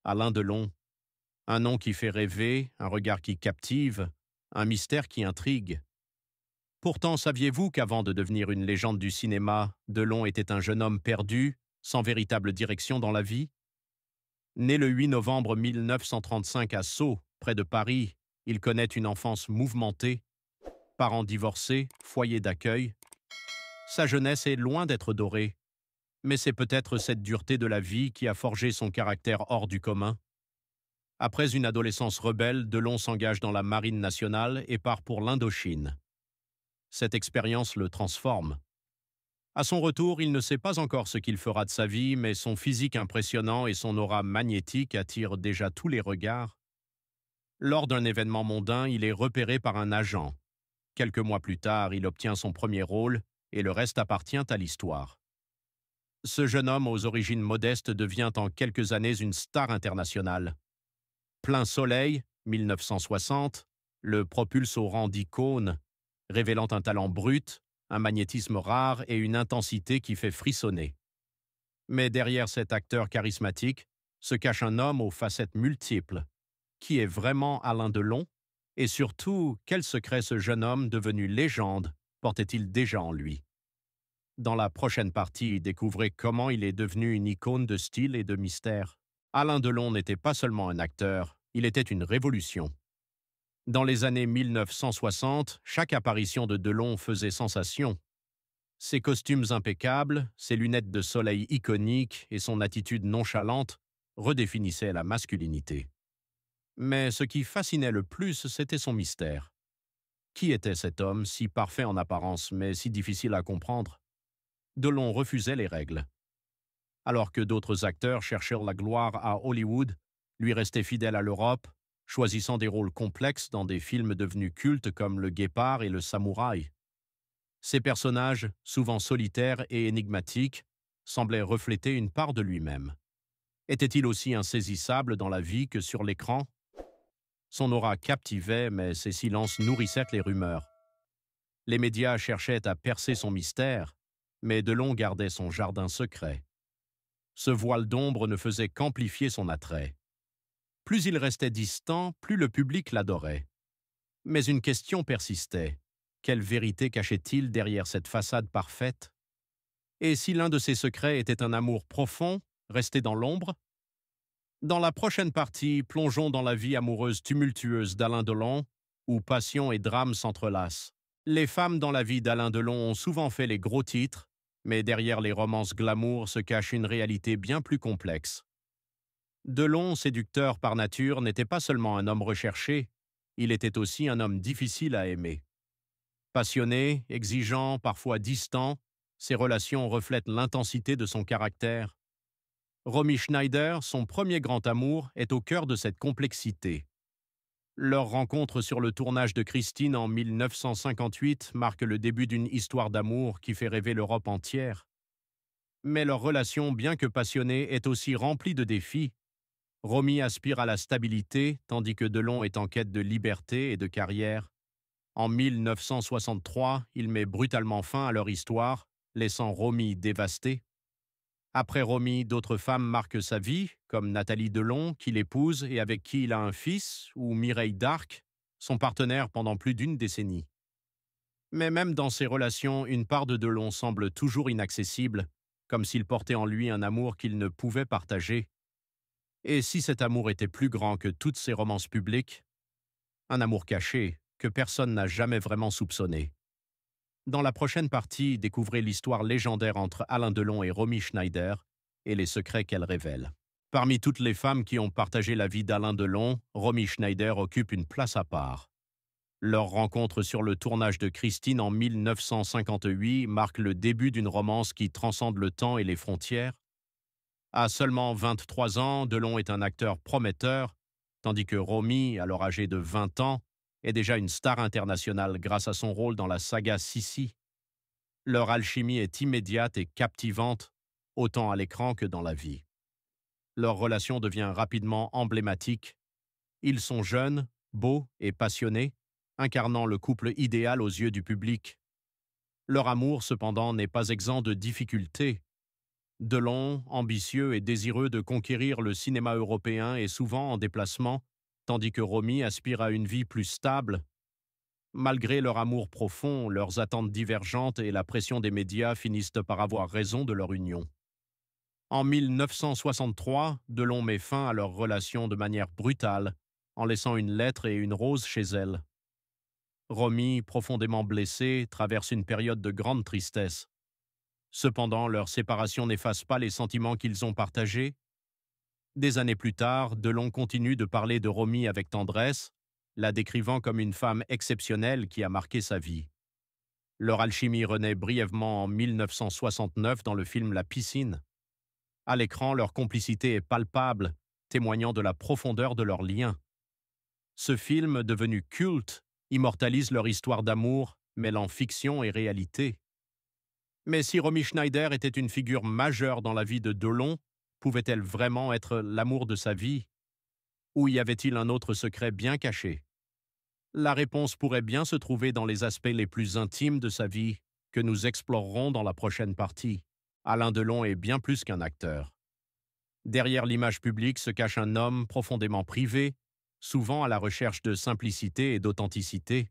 Alain Delon. Un nom qui fait rêver, un regard qui captive, un mystère qui intrigue. Pourtant, saviez-vous qu'avant de devenir une légende du cinéma, Delon était un jeune homme perdu, sans véritable direction dans la vie? Né le 8 novembre 1935 à Sceaux, près de Paris, il connaît une enfance mouvementée, parents divorcés, foyer d'accueil. Sa jeunesse est loin d'être dorée, mais c'est peut-être cette dureté de la vie qui a forgé son caractère hors du commun. Après une adolescence rebelle, Delon s'engage dans la Marine nationale et part pour l'Indochine. Cette expérience le transforme. À son retour, il ne sait pas encore ce qu'il fera de sa vie, mais son physique impressionnant et son aura magnétique attirent déjà tous les regards. Lors d'un événement mondain, il est repéré par un agent. Quelques mois plus tard, il obtient son premier rôle et le reste appartient à l'histoire. Ce jeune homme aux origines modestes devient en quelques années une star internationale. Plein Soleil, 1960, le propulse au rang d'icône, révélant un talent brut, un magnétisme rare et une intensité qui fait frissonner. Mais derrière cet acteur charismatique se cache un homme aux facettes multiples. Qui est vraiment Alain Delon? Et surtout, quel secret ce jeune homme devenu légende portait-il déjà en lui? Dans la prochaine partie, découvrez comment il est devenu une icône de style et de mystère. Alain Delon n'était pas seulement un acteur, il était une révolution. Dans les années 1960, chaque apparition de Delon faisait sensation. Ses costumes impeccables, ses lunettes de soleil iconiques et son attitude nonchalante redéfinissaient la masculinité. Mais ce qui fascinait le plus, c'était son mystère. Qui était cet homme, si parfait en apparence, mais si difficile à comprendre? Delon refusait les règles. Alors que d'autres acteurs cherchèrent la gloire à Hollywood, lui restait fidèle à l'Europe, choisissant des rôles complexes dans des films devenus cultes comme Le Guépard et Le Samouraï. Ces personnages, souvent solitaires et énigmatiques, semblaient refléter une part de lui-même. Était-il aussi insaisissable dans la vie que sur l'écran? Son aura captivait, mais ses silences nourrissaient les rumeurs. Les médias cherchaient à percer son mystère, mais Delon gardait son jardin secret. Ce voile d'ombre ne faisait qu'amplifier son attrait. Plus il restait distant, plus le public l'adorait. Mais une question persistait. Quelle vérité cachait-il derrière cette façade parfaite? Et si l'un de ses secrets était un amour profond, resté dans l'ombre? Dans la prochaine partie, plongeons dans la vie amoureuse tumultueuse d'Alain Delon, où passion et drame s'entrelacent. Les femmes dans la vie d'Alain Delon ont souvent fait les gros titres, mais derrière les romances glamour se cache une réalité bien plus complexe. Delon, séducteur par nature, n'était pas seulement un homme recherché, il était aussi un homme difficile à aimer. Passionné, exigeant, parfois distant, ses relations reflètent l'intensité de son caractère. Romy Schneider, son premier grand amour, est au cœur de cette complexité. Leur rencontre sur le tournage de Christine en 1958 marque le début d'une histoire d'amour qui fait rêver l'Europe entière. Mais leur relation, bien que passionnée, est aussi remplie de défis. Romy aspire à la stabilité, tandis que Delon est en quête de liberté et de carrière. En 1963, il met brutalement fin à leur histoire, laissant Romy dévastée. Après Romy, d'autres femmes marquent sa vie, comme Nathalie Delon, qu'il épouse et avec qui il a un fils, ou Mireille d'Arc, son partenaire pendant plus d'une décennie. Mais même dans ces relations, une part de Delon semble toujours inaccessible, comme s'il portait en lui un amour qu'il ne pouvait partager. Et si cet amour était plus grand que toutes ces romances publiques? Un amour caché, que personne n'a jamais vraiment soupçonné. Dans la prochaine partie, découvrez l'histoire légendaire entre Alain Delon et Romy Schneider et les secrets qu'elle révèle. Parmi toutes les femmes qui ont partagé la vie d'Alain Delon, Romy Schneider occupe une place à part. Leur rencontre sur le tournage de Christine en 1958 marque le début d'une romance qui transcende le temps et les frontières. À seulement 23 ans, Delon est un acteur prometteur, tandis que Romy, alors âgée de 20 ans, est déjà une star internationale grâce à son rôle dans la saga Sissi. Leur alchimie est immédiate et captivante, autant à l'écran que dans la vie. Leur relation devient rapidement emblématique. Ils sont jeunes, beaux et passionnés, incarnant le couple idéal aux yeux du public. Leur amour, cependant, n'est pas exempt de difficultés. Delon, ambitieux et désireux de conquérir le cinéma européen, est souvent en déplacement, tandis que Romy aspire à une vie plus stable. Malgré leur amour profond, leurs attentes divergentes et la pression des médias finissent par avoir raison de leur union. En 1963, Delon met fin à leur relation de manière brutale, en laissant une lettre et une rose chez elle. Romy, profondément blessée, traverse une période de grande tristesse. Cependant, leur séparation n'efface pas les sentiments qu'ils ont partagés. Des années plus tard, Delon continue de parler de Romy avec tendresse, la décrivant comme une femme exceptionnelle qui a marqué sa vie. Leur alchimie renaît brièvement en 1969 dans le film La Piscine. À l'écran, leur complicité est palpable, témoignant de la profondeur de leur lien. Ce film, devenu culte, immortalise leur histoire d'amour, mêlant fiction et réalité. Mais si Romy Schneider était une figure majeure dans la vie de Delon, pouvait-elle vraiment être l'amour de sa vie? Ou y avait-il un autre secret bien caché? La réponse pourrait bien se trouver dans les aspects les plus intimes de sa vie, que nous explorerons dans la prochaine partie. Alain Delon est bien plus qu'un acteur. Derrière l'image publique se cache un homme profondément privé, souvent à la recherche de simplicité et d'authenticité.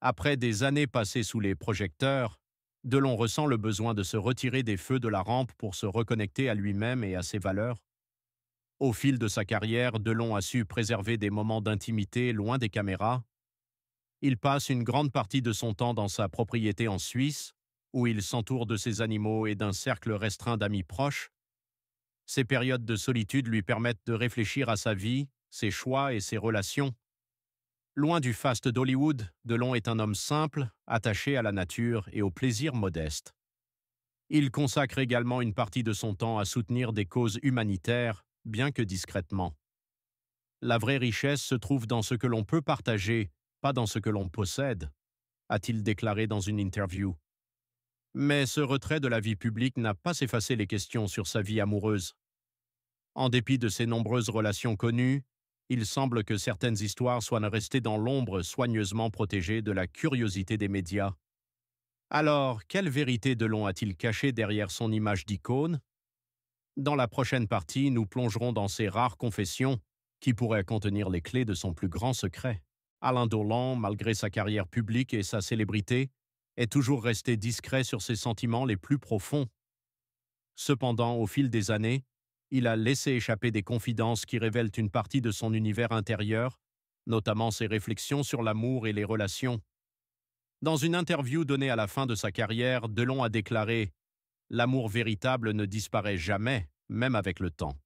Après des années passées sous les projecteurs, Delon ressent le besoin de se retirer des feux de la rampe pour se reconnecter à lui-même et à ses valeurs. Au fil de sa carrière, Delon a su préserver des moments d'intimité loin des caméras. Il passe une grande partie de son temps dans sa propriété en Suisse, où il s'entoure de ses animaux et d'un cercle restreint d'amis proches. Ces périodes de solitude lui permettent de réfléchir à sa vie, ses choix et ses relations. Loin du faste d'Hollywood, Delon est un homme simple, attaché à la nature et aux plaisirs modestes. Il consacre également une partie de son temps à soutenir des causes humanitaires, bien que discrètement. La vraie richesse se trouve dans ce que l'on peut partager, pas dans ce que l'on possède, a-t-il déclaré dans une interview. Mais ce retrait de la vie publique n'a pas effacé les questions sur sa vie amoureuse. En dépit de ses nombreuses relations connues, il semble que certaines histoires soient restées dans l'ombre, soigneusement protégées de la curiosité des médias. Alors, quelle vérité Delon a-t-il cachée derrière son image d'icône? Dans la prochaine partie, nous plongerons dans ses rares confessions qui pourraient contenir les clés de son plus grand secret. Alain Delon, malgré sa carrière publique et sa célébrité, est toujours resté discret sur ses sentiments les plus profonds. Cependant, au fil des années, il a laissé échapper des confidences qui révèlent une partie de son univers intérieur, notamment ses réflexions sur l'amour et les relations. Dans une interview donnée à la fin de sa carrière, Delon a déclaré « L'amour véritable ne disparaît jamais, même avec le temps ».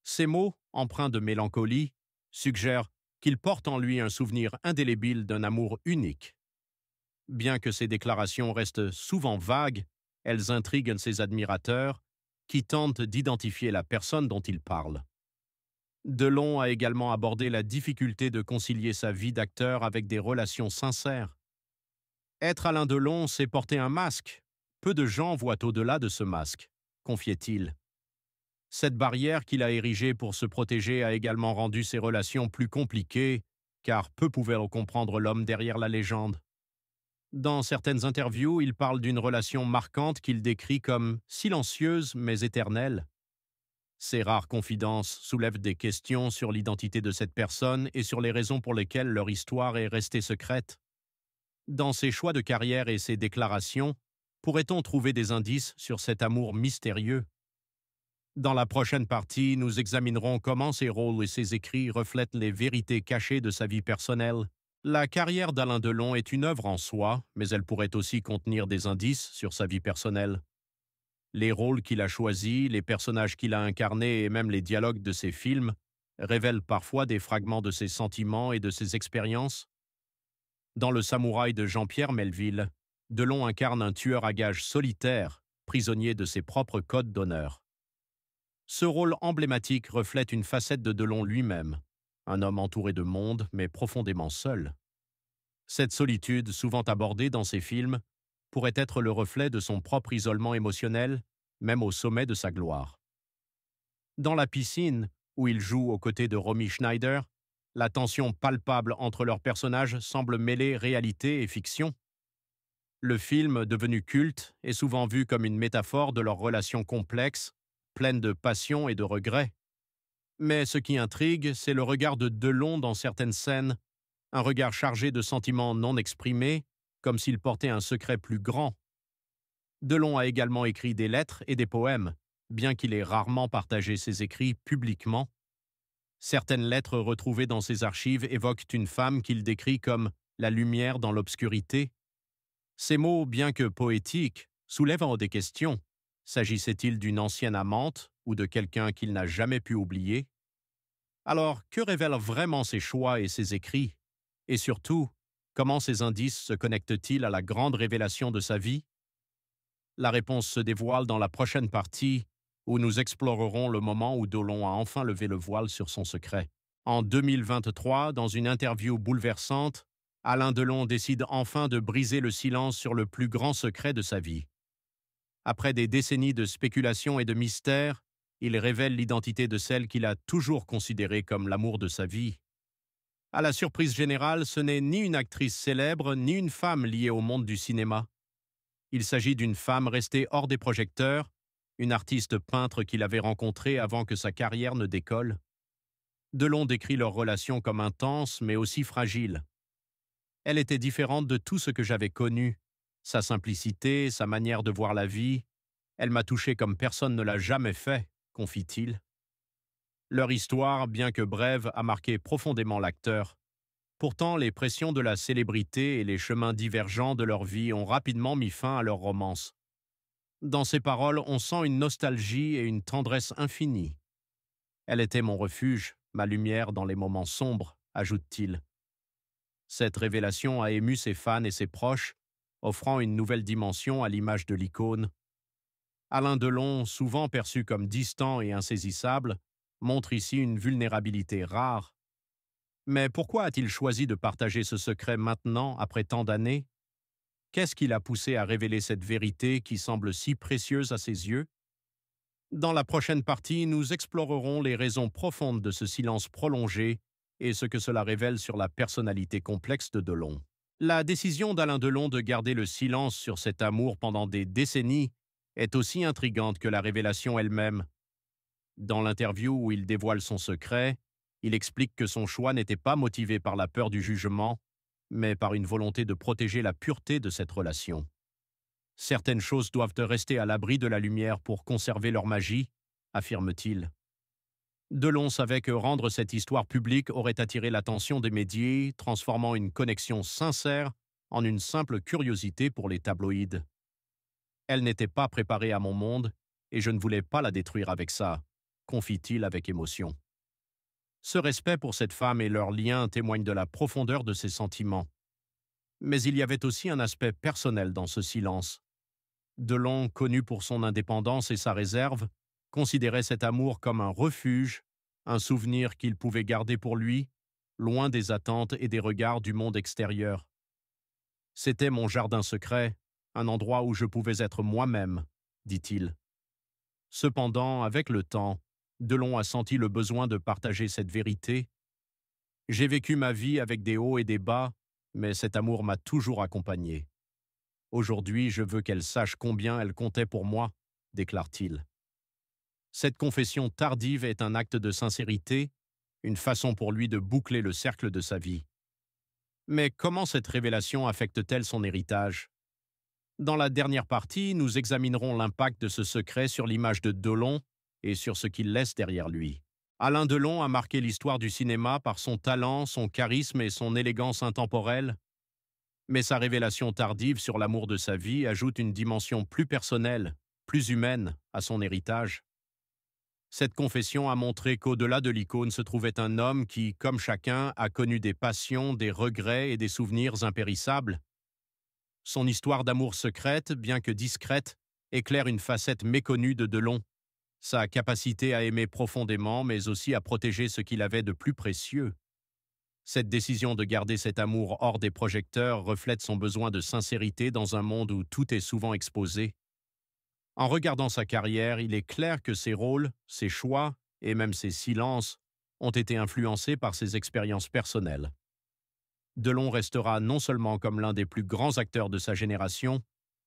Ces mots, empreints de mélancolie, suggèrent qu'il porte en lui un souvenir indélébile d'un amour unique. Bien que ces déclarations restent souvent vagues, elles intriguent ses admirateurs, qui tentent d'identifier la personne dont il parle. Delon a également abordé la difficulté de concilier sa vie d'acteur avec des relations sincères. Être Alain Delon, c'est porter un masque. Peu de gens voient au-delà de ce masque, confiait-il. Cette barrière qu'il a érigée pour se protéger a également rendu ses relations plus compliquées, car peu pouvaient comprendre l'homme derrière la légende. Dans certaines interviews, il parle d'une relation marquante qu'il décrit comme silencieuse mais éternelle. Ces rares confidences soulèvent des questions sur l'identité de cette personne et sur les raisons pour lesquelles leur histoire est restée secrète. Dans ses choix de carrière et ses déclarations, pourrait-on trouver des indices sur cet amour mystérieux? Dans la prochaine partie, nous examinerons comment ses rôles et ses écrits reflètent les vérités cachées de sa vie personnelle. La carrière d'Alain Delon est une œuvre en soi, mais elle pourrait aussi contenir des indices sur sa vie personnelle. Les rôles qu'il a choisis, les personnages qu'il a incarnés et même les dialogues de ses films révèlent parfois des fragments de ses sentiments et de ses expériences. Dans Le Samouraï de Jean-Pierre Melville, Delon incarne un tueur à gages solitaire, prisonnier de ses propres codes d'honneur. Ce rôle emblématique reflète une facette de Delon lui-même, un homme entouré de monde mais profondément seul. Cette solitude, souvent abordée dans ses films, pourrait être le reflet de son propre isolement émotionnel, même au sommet de sa gloire. Dans La Piscine, où il joue aux côtés de Romy Schneider, la tension palpable entre leurs personnages semble mêler réalité et fiction. Le film, devenu culte, est souvent vu comme une métaphore de leur relation complexe, pleine de passion et de regrets. Mais ce qui intrigue, c'est le regard de Delon dans certaines scènes, un regard chargé de sentiments non exprimés, comme s'il portait un secret plus grand. Delon a également écrit des lettres et des poèmes, bien qu'il ait rarement partagé ses écrits publiquement. Certaines lettres retrouvées dans ses archives évoquent une femme qu'il décrit comme la lumière dans l'obscurité. Ces mots, bien que poétiques, soulèvent des questions. S'agissait-il d'une ancienne amante ou de quelqu'un qu'il n'a jamais pu oublier? Alors, que révèlent vraiment ses choix et ses écrits? Et surtout, comment ces indices se connectent-ils à la grande révélation de sa vie? La réponse se dévoile dans la prochaine partie, où nous explorerons le moment où Delon a enfin levé le voile sur son secret. En 2023, dans une interview bouleversante, Alain Delon décide enfin de briser le silence sur le plus grand secret de sa vie. Après des décennies de spéculation et de mystère, il révèle l'identité de celle qu'il a toujours considérée comme l'amour de sa vie. À la surprise générale, ce n'est ni une actrice célèbre, ni une femme liée au monde du cinéma. Il s'agit d'une femme restée hors des projecteurs, une artiste peintre qu'il avait rencontrée avant que sa carrière ne décolle. Delon décrit leur relation comme intense, mais aussi fragile. Elle était différente de tout ce que j'avais connu. Sa simplicité, sa manière de voir la vie, elle m'a touché comme personne ne l'a jamais fait, confie-t-il. Leur histoire, bien que brève, a marqué profondément l'acteur. Pourtant, les pressions de la célébrité et les chemins divergents de leur vie ont rapidement mis fin à leur romance. Dans ses paroles, on sent une nostalgie et une tendresse infinie. Elle était mon refuge, ma lumière dans les moments sombres, ajoute-t-il. Cette révélation a ému ses fans et ses proches, offrant une nouvelle dimension à l'image de l'icône. Alain Delon, souvent perçu comme distant et insaisissable, montre ici une vulnérabilité rare. Mais pourquoi a-t-il choisi de partager ce secret maintenant, après tant d'années? Qu'est-ce qui l'a poussé à révéler cette vérité qui semble si précieuse à ses yeux? Dans la prochaine partie, nous explorerons les raisons profondes de ce silence prolongé et ce que cela révèle sur la personnalité complexe de Delon. La décision d'Alain Delon de garder le silence sur cet amour pendant des décennies est aussi intrigante que la révélation elle-même. Dans l'interview où il dévoile son secret, il explique que son choix n'était pas motivé par la peur du jugement, mais par une volonté de protéger la pureté de cette relation. Certaines choses doivent rester à l'abri de la lumière pour conserver leur magie, affirme-t-il. Delon savait que rendre cette histoire publique aurait attiré l'attention des médias, transformant une connexion sincère en une simple curiosité pour les tabloïds. Elle n'était pas préparée à mon monde, et je ne voulais pas la détruire avec ça, confie-t-il avec émotion. Ce respect pour cette femme et leur lien témoignent de la profondeur de ses sentiments. Mais il y avait aussi un aspect personnel dans ce silence. Delon, connu pour son indépendance et sa réserve, considérait cet amour comme un refuge, un souvenir qu'il pouvait garder pour lui, loin des attentes et des regards du monde extérieur. C'était mon jardin secret, un endroit où je pouvais être moi-même, dit-il. Cependant, avec le temps, Delon a senti le besoin de partager cette vérité. J'ai vécu ma vie avec des hauts et des bas, mais cet amour m'a toujours accompagné. Aujourd'hui, je veux qu'elle sache combien elle comptait pour moi, déclare-t-il. Cette confession tardive est un acte de sincérité, une façon pour lui de boucler le cercle de sa vie. Mais comment cette révélation affecte-t-elle son héritage? Dans la dernière partie, nous examinerons l'impact de ce secret sur l'image de Delon et sur ce qu'il laisse derrière lui. Alain Delon a marqué l'histoire du cinéma par son talent, son charisme et son élégance intemporelle, mais sa révélation tardive sur l'amour de sa vie ajoute une dimension plus personnelle, plus humaine à son héritage. Cette confession a montré qu'au-delà de l'icône se trouvait un homme qui, comme chacun, a connu des passions, des regrets et des souvenirs impérissables. Son histoire d'amour secrète, bien que discrète, éclaire une facette méconnue de Delon. Sa capacité à aimer profondément, mais aussi à protéger ce qu'il avait de plus précieux. Cette décision de garder cet amour hors des projecteurs reflète son besoin de sincérité dans un monde où tout est souvent exposé. En regardant sa carrière, il est clair que ses rôles, ses choix et même ses silences ont été influencés par ses expériences personnelles. Delon restera non seulement comme l'un des plus grands acteurs de sa génération,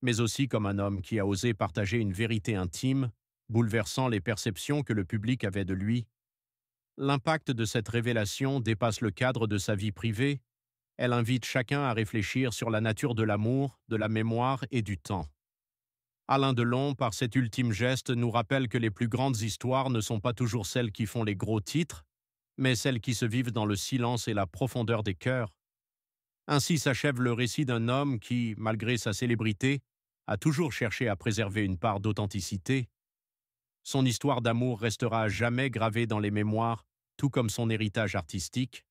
mais aussi comme un homme qui a osé partager une vérité intime, bouleversant les perceptions que le public avait de lui. L'impact de cette révélation dépasse le cadre de sa vie privée. Elle invite chacun à réfléchir sur la nature de l'amour, de la mémoire et du temps. Alain Delon, par cet ultime geste, nous rappelle que les plus grandes histoires ne sont pas toujours celles qui font les gros titres, mais celles qui se vivent dans le silence et la profondeur des cœurs. Ainsi s'achève le récit d'un homme qui, malgré sa célébrité, a toujours cherché à préserver une part d'authenticité. Son histoire d'amour restera à jamais gravée dans les mémoires, tout comme son héritage artistique.